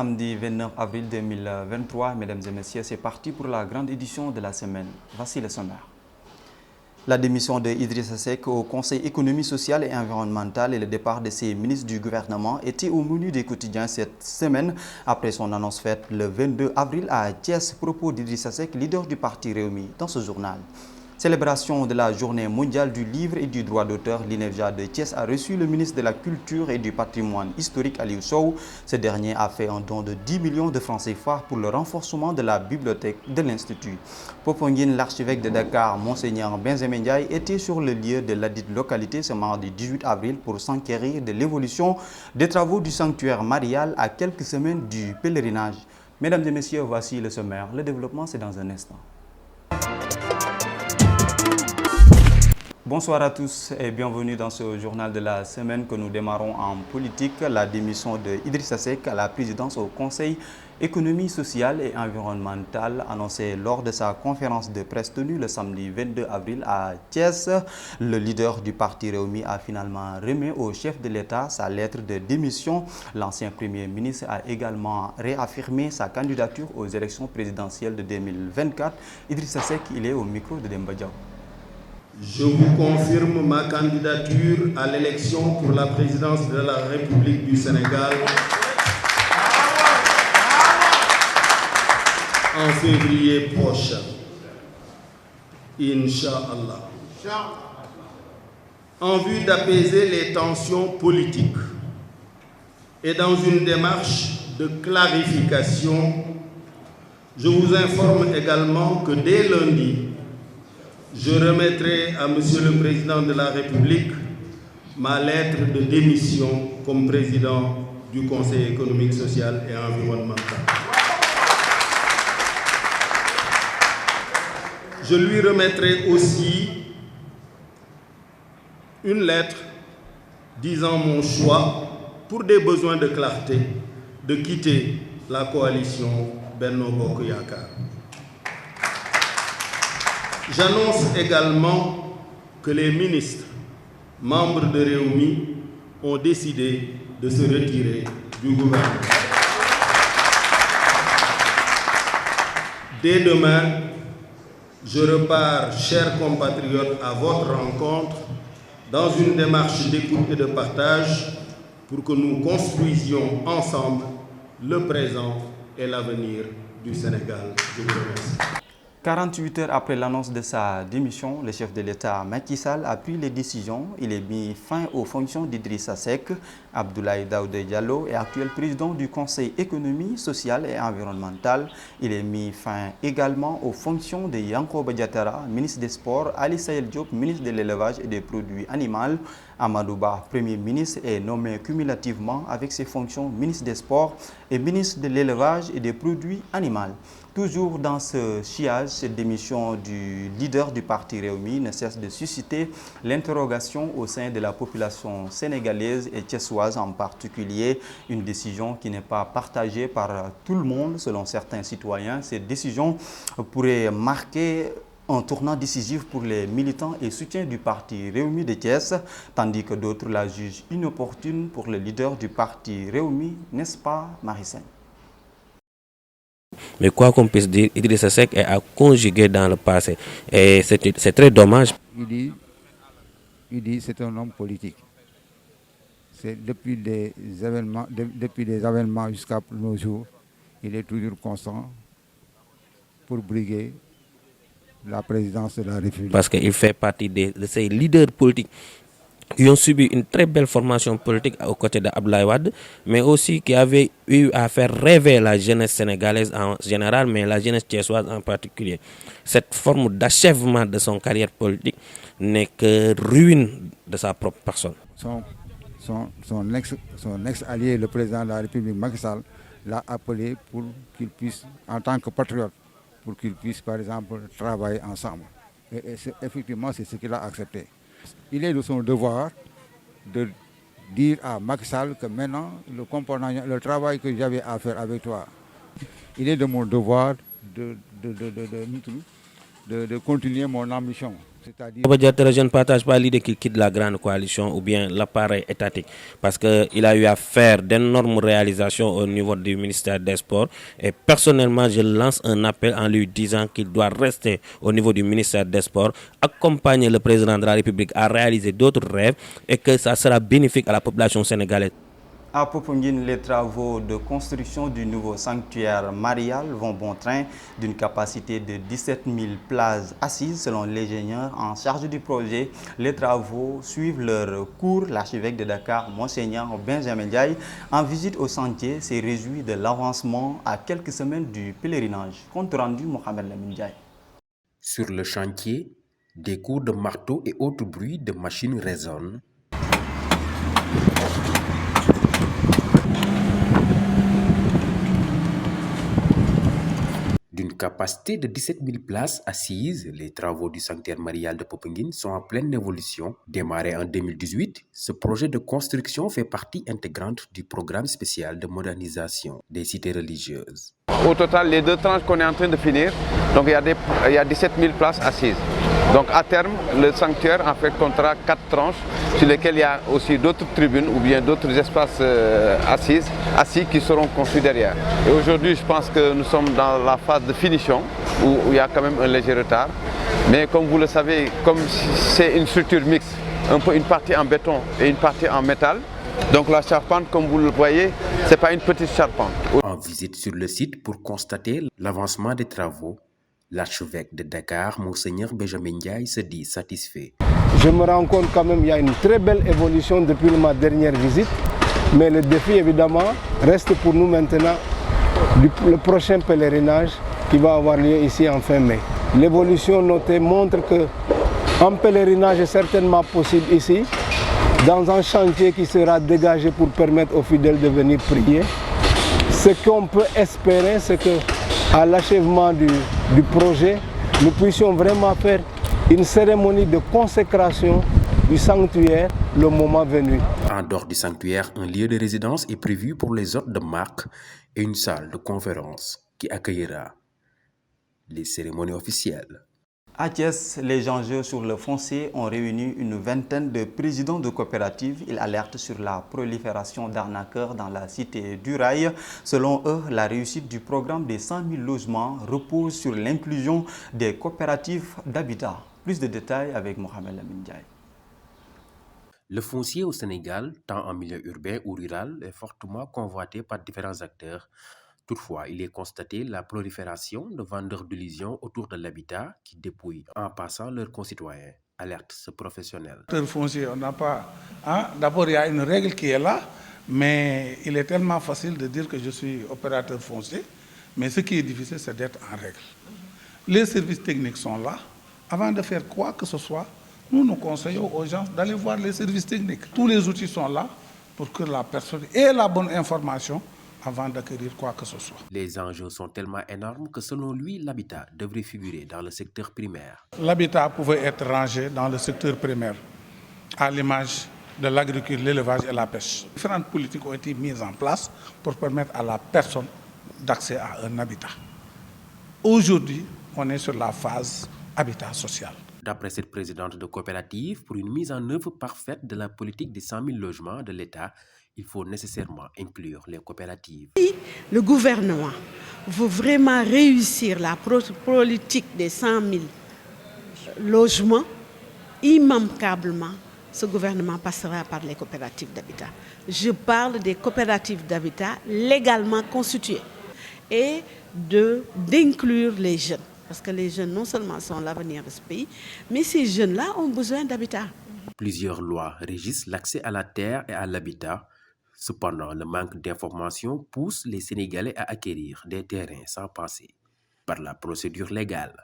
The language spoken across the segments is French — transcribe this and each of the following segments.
samedi 29 avril 2023. Mesdames et messieurs, c'est parti pour la grande édition de la semaine. Voici le sommaire. La démission de Idrissa Seck au Conseil économique, social et environnemental et le départ de ses ministres du gouvernement étaient au menu des quotidiens cette semaine après son annonce faite le 22 avril à Thiès. Propos d'Idrissa Seck, leader du parti Rewmi, dans ce journal. Célébration de la journée mondiale du livre et du droit d'auteur, l'INEFJA de Thiès a reçu le ministre de la Culture et du patrimoine historique Aliou Sow. Ce dernier a fait un don de 10 millions de francs CFA pour le renforcement de la bibliothèque de l'Institut. Popongine, l'archevêque de Dakar, Monseigneur Benjamin Ndiaye, était sur le lieu de ladite localité ce mardi 18 avril pour s'enquérir de l'évolution des travaux du sanctuaire marial à quelques semaines du pèlerinage. Mesdames et messieurs, voici le sommaire. Le développement, c'est dans un instant. Bonsoir à tous et bienvenue dans ce journal de la semaine que nous démarrons en politique. La démission de Idrissa Seck à la présidence au Conseil économique, social et environnemental annoncée lors de sa conférence de presse tenue le samedi 22 avril à Thiès. Le leader du parti Rewmi a finalement remis au chef de l'État sa lettre de démission. L'ancien Premier ministre a également réaffirmé sa candidature aux élections présidentielles de 2024. Idrissa Seck, il est au micro de Demba Diaw. Je vous confirme ma candidature à l'élection pour la présidence de la République du Sénégal en février prochain. Inch'Allah. En vue d'apaiser les tensions politiques et dans une démarche de clarification, je vous informe également que dès lundi, je remettrai à Monsieur le Président de la République ma lettre de démission comme président du Conseil économique, social et environnemental. Je lui remettrai aussi une lettre disant mon choix, pour des besoins de clarté, de quitter la coalition Benno Bokk Yakaar. J'annonce également que les ministres, membres de Rewmi, ont décidé de se retirer du gouvernement. Dès demain, je repars, chers compatriotes, à votre rencontre dans une démarche d'écoute et de partage pour que nous construisions ensemble le présent et l'avenir du Sénégal. Je vous remercie. 48 heures après l'annonce de sa démission, le chef de l'État Macky Sall a pris les décisions. Il a mis fin aux fonctions d'Idrissa Seck. Abdoulaye Daouda Diallo est actuel président du Conseil économique, social et environnemental. Il a mis fin également aux fonctions de Yankhoba Diattara, ministre des Sports, Ali Sahel Diop, ministre de l'Élevage et des Produits animaux. Amadou Ba, Premier ministre, est nommé cumulativement avec ses fonctions ministre des Sports et ministre de l'Élevage et des Produits animaux. Toujours dans ce sillage, cette démission du leader du parti Rewmi ne cesse de susciter l'interrogation au sein de la population sénégalaise et thiessoise en particulier. Une décision qui n'est pas partagée par tout le monde selon certains citoyens. Cette décision pourrait marquer un tournant décisif pour les militants et soutiens du parti Rewmi de Thiès, tandis que d'autres la jugent inopportune pour le leader du parti Rewmi, n'est-ce pas, Marie-Sène? Mais quoi qu'on puisse dire, Idrissa Seck est à conjuguer dans le passé. Et c'est très dommage. Il dit c'est un homme politique. C'est depuis des événements jusqu'à nos jours, il est toujours constant pour briguer la présidence de la République. Parce qu'il fait partie de ces leaders politiques qui ont subi une très belle formation politique aux côtés d'Abdoulaye Wade, mais aussi qui avaient eu à faire rêver la jeunesse sénégalaise en général, mais la jeunesse thiessoise en particulier. Cette forme d'achèvement de son carrière politique n'est que ruine de sa propre personne. Son ex-allié, le président de la République, Macky Sall, l'a appelé pour qu'il puisse, en tant que patriote, pour qu'ils puissent, par exemple, travailler ensemble. Et effectivement, c'est ce qu'il a accepté. Il est de son devoir de dire à Macky Sall que maintenant, le travail que j'avais à faire avec toi, il est de mon devoir de continuer mon ambition. C'est-à-dire... Je ne partage pas l'idée qu'il quitte la grande coalition ou bien l'appareil étatique parce qu'il a eu à faire d'énormes réalisations au niveau du ministère des Sports et personnellement je lance un appel en lui disant qu'il doit rester au niveau du ministère des Sports, accompagner le président de la République à réaliser d'autres rêves et que ça sera bénéfique à la population sénégalaise. À Popenguine, les travaux de construction du nouveau sanctuaire marial vont bon train d'une capacité de 17 000 places assises selon l'ingénieur en charge du projet. Les travaux suivent leur cours. L'archevêque de Dakar, Monseigneur Benjamin Ndiaye, en visite au chantier, s'est réjoui de l'avancement à quelques semaines du pèlerinage. Compte rendu Mohamed Lamine Ndiaye. Sur le chantier, des coups de marteau et autres bruits de machines résonnent. D'une capacité de 17 000 places assises, les travaux du sanctuaire marial de Popenguine sont en pleine évolution. Démarré en 2018, ce projet de construction fait partie intégrante du programme spécial de modernisation des cités religieuses. Au total, les 2 tranches qu'on est en train de finir, donc il y a 17 000 places assises. Donc à terme, le sanctuaire en fait comptera 4 tranches sur lesquelles il y a aussi d'autres tribunes ou bien d'autres espaces assis qui seront construits derrière. Et aujourd'hui, je pense que nous sommes dans la phase de finition où il y a quand même un léger retard. Mais comme vous le savez, comme c'est une structure mixte, un peu une partie en béton et une partie en métal, donc la charpente, comme vous le voyez, ce n'est pas une petite charpente. En visite sur le site pour constater l'avancement des travaux, l'archevêque de Dakar, Monseigneur Benjamin Ndiaye, se dit satisfait. Je me rends compte quand même qu'il y a une très belle évolution depuis ma dernière visite. Mais le défi évidemment reste pour nous maintenant le prochain pèlerinage qui va avoir lieu ici en fin mai. L'évolution notée montre qu'un pèlerinage est certainement possible ici, dans un chantier qui sera dégagé pour permettre aux fidèles de venir prier. Ce qu'on peut espérer, c'est qu'à l'achèvement du projet, nous puissions vraiment faire une cérémonie de consécration du sanctuaire le moment venu. En dehors du sanctuaire, un lieu de résidence est prévu pour les hôtes de marque et une salle de conférence qui accueillera les cérémonies officielles. À Thiès, les enjeux sur le foncier ont réuni une vingtaine de présidents de coopératives. Ils alertent sur la prolifération d'arnaqueurs dans la cité du Rail. Selon eux, la réussite du programme des 100 000 logements repose sur l'inclusion des coopératives d'habitat. Plus de détails avec Mohamed Lamine Ndiaye. Le foncier au Sénégal, tant en milieu urbain ou rural, est fortement convoité par différents acteurs. Toutefois, il est constaté la prolifération de vendeurs d'illusions autour de l'habitat qui dépouillent en passant leurs concitoyens, alerte ce professionnel. Le foncier, on n'a pas... D'abord, il y a une règle qui est là, mais il est tellement facile de dire que je suis opérateur foncier, mais ce qui est difficile, c'est d'être en règle. Les services techniques sont là. Avant de faire quoi que ce soit, nous conseillons aux gens d'aller voir les services techniques. Tous les outils sont là pour que la personne ait la bonne information avant d'acquérir quoi que ce soit. Les enjeux sont tellement énormes que selon lui, l'habitat devrait figurer dans le secteur primaire. L'habitat pouvait être rangé dans le secteur primaire, à l'image de l'agriculture, l'élevage et la pêche. Différentes politiques ont été mises en place pour permettre à la personne d'accès à un habitat. Aujourd'hui, on est sur la phase habitat social. D'après cette présidente de coopérative, pour une mise en œuvre parfaite de la politique des 100 000 logements de l'État, il faut nécessairement inclure les coopératives. Le gouvernement veut vraiment réussir la politique des 100 000 logements. Immanquablement, ce gouvernement passera par les coopératives d'habitat. Je parle des coopératives d'habitat légalement constituées et d'inclure les jeunes. Parce que les jeunes, non seulement sont l'avenir de ce pays, mais ces jeunes-là ont besoin d'habitat. Plusieurs lois régissent l'accès à la terre et à l'habitat. Cependant, le manque d'informations pousse les Sénégalais à acquérir des terrains sans passer par la procédure légale.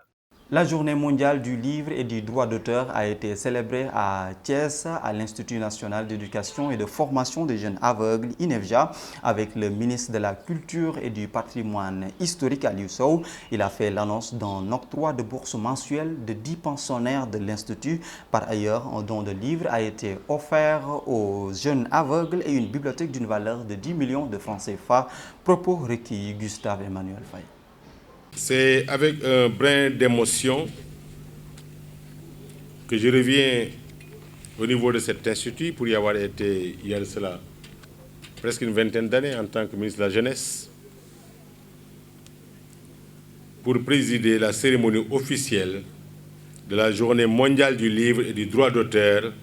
La journée mondiale du livre et du droit d'auteur a été célébrée à Thiès, à l'Institut national d'éducation et de formation des jeunes aveugles, INEFJA, avec le ministre de la Culture et du patrimoine historique Aliou Sow. Il a fait l'annonce d'un octroi de bourse mensuelle de 10 pensionnaires de l'Institut. Par ailleurs, un don de livres a été offert aux jeunes aveugles et une bibliothèque d'une valeur de 10 millions de francs CFA. Propos recueillis Gustave Emmanuel Faye. C'est avec un brin d'émotion que je reviens au niveau de cet institut pour y avoir été, il y a de cela, presque une vingtaine d'années en tant que ministre de la Jeunesse, pour présider la cérémonie officielle de la Journée mondiale du livre et du droit d'auteur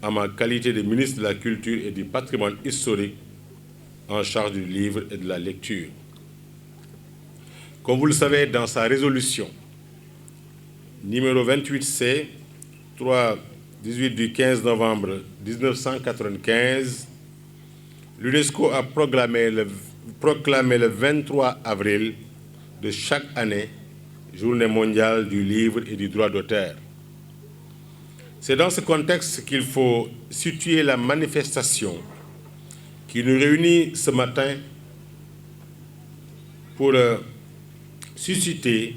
en ma qualité de ministre de la Culture et du Patrimoine historique en charge du livre et de la lecture. Comme vous le savez, dans sa résolution numéro 28C, 3/18 du 15 novembre 1995, l'UNESCO a proclamé le 23 avril de chaque année Journée mondiale du livre et du droit d'auteur. C'est dans ce contexte qu'il faut situer la manifestation qui nous réunit ce matin pour susciter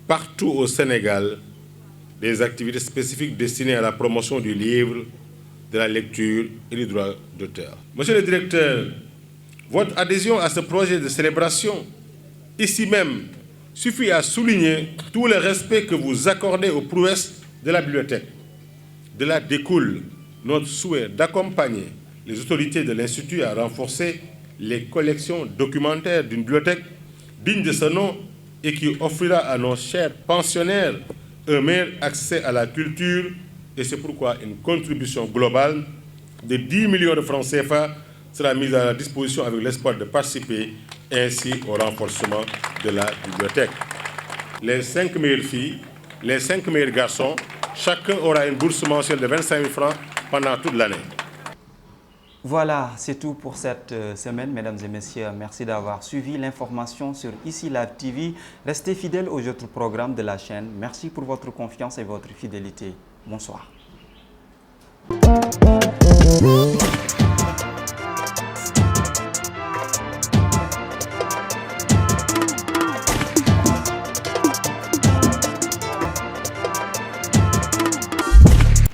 partout au Sénégal des activités spécifiques destinées à la promotion du livre, de la lecture et du droit d'auteur. Monsieur le directeur, votre adhésion à ce projet de célébration, ici même, suffit à souligner tout le respect que vous accordez aux prouesses de la bibliothèque. De là découle notre souhait d'accompagner les autorités de l'Institut à renforcer les collections documentaires d'une bibliothèque digne de ce nom et qui offrira à nos chers pensionnaires un meilleur accès à la culture. Et c'est pourquoi une contribution globale de 10 millions de francs CFA sera mise à la disposition avec l'espoir de participer ainsi au renforcement de la bibliothèque. Les 5 meilleures filles, les 5 meilleurs garçons, chacun aura une bourse mensuelle de 25 000 francs pendant toute l'année. Voilà, c'est tout pour cette semaine, mesdames et messieurs. Merci d'avoir suivi l'information sur Ici Live TV. Restez fidèles aux autres programmes de la chaîne. Merci pour votre confiance et votre fidélité. Bonsoir.